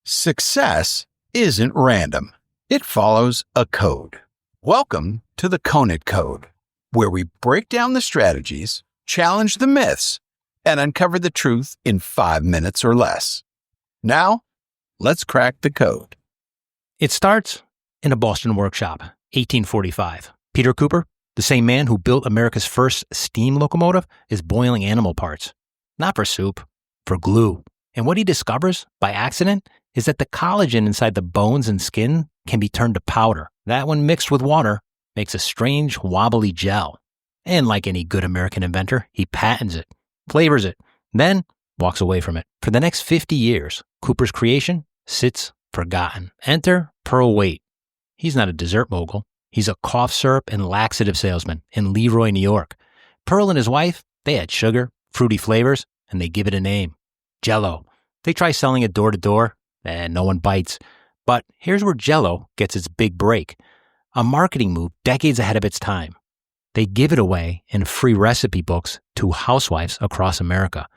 Success isn't random. It follows a code. Welcome to the Conant Code, where we break down the strategies, challenge the myths, and uncover the truth in 5 minutes or less. Now, let's crack the code. It starts in a Boston workshop, 1845. Peter Cooper, the same man who built America's first steam locomotive, is boiling animal parts. Not for soup, for glue. And what he discovers, by accident, is that the collagen inside the bones and skin can be turned to powder. That, when mixed with water, makes a strange, wobbly gel. And like any good American inventor, he patents it, flavors it, then walks away from it. For the next 50 years, Cooper's creation sits forgotten. Enter Pearl Waite. He's not a dessert mogul. He's a cough syrup and laxative salesman in LeRoy, New York. Pearl and his wife, they add sugar, fruity flavors, and they give it a name. Jell-O. They try selling it door to door, and no one bites. But here's where Jell-O gets its big break. A marketing move decades ahead of its time. They give it away in free recipe books to housewives across America.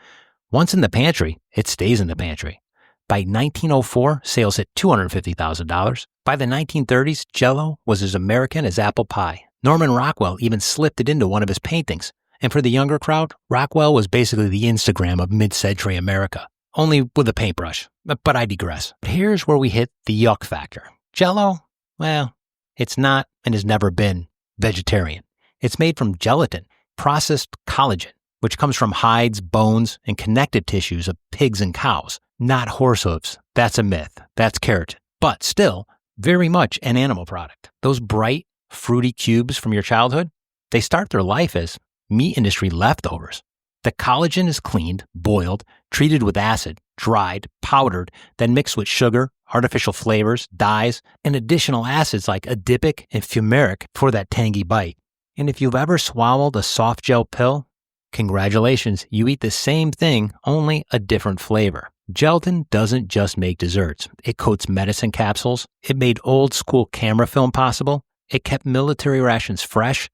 Once in the pantry, it stays in the pantry. By 1904, sales hit $250,000. By the 1930s, Jell-O was as American as apple pie. Norman Rockwell even slipped it into one of his paintings. And for the younger crowd, Rockwell was basically the Instagram of mid-century America, only with a paintbrush. But I digress. Here's where we hit the yuck factor. Jell-O, well, it's not and has never been vegetarian. It's made from gelatin, processed collagen, which comes from hides, bones, and connective tissues of pigs and cows, not horse hooves. That's a myth. That's keratin. But still, very much an animal product. Those bright, fruity cubes from your childhood, they start their life as meat industry leftovers. The collagen is cleaned, boiled, treated with acid, dried, powdered, then mixed with sugar, artificial flavors, dyes, and additional acids like adipic and fumaric for that tangy bite. And if you've ever swallowed a soft gel pill, congratulations, you eat the same thing, only a different flavor. Gelatin doesn't just make desserts. It coats medicine capsules. It made old school camera film possible. It kept military rations fresh.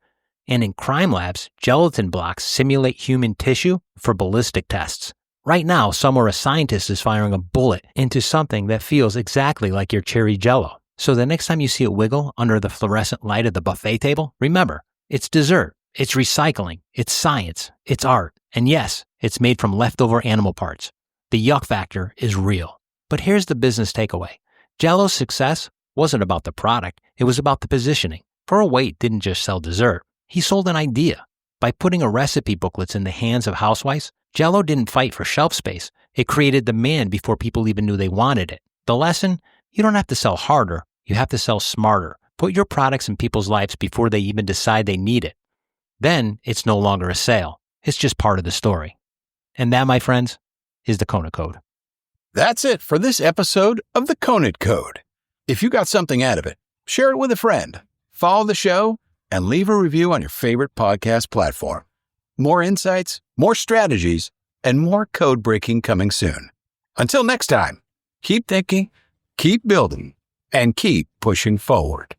And in crime labs, gelatin blocks simulate human tissue for ballistic tests. Right now, somewhere a scientist is firing a bullet into something that feels exactly like your cherry Jell-O. So the next time you see it wiggle under the fluorescent light of the buffet table, remember, it's dessert, it's recycling, it's science, it's art, and yes, it's made from leftover animal parts. The yuck factor is real. But here's the business takeaway. Jell-O's success wasn't about the product, it was about the positioning. Pearl Waite didn't just sell dessert. He sold an idea. By putting a recipe booklets in the hands of housewives, Jell-O didn't fight for shelf space. It created demand before people even knew they wanted it. The lesson? You don't have to sell harder. You have to sell smarter. Put your products in people's lives before they even decide they need it. Then it's no longer a sale. It's just part of the story. And that, my friends, is the Conant Code. That's it for this episode of the Conant Code. If you got something out of it, share it with a friend. Follow the show and leave a review on your favorite podcast platform. More insights, more strategies, and more code breaking coming soon. Until next time, keep thinking, keep building, and keep pushing forward.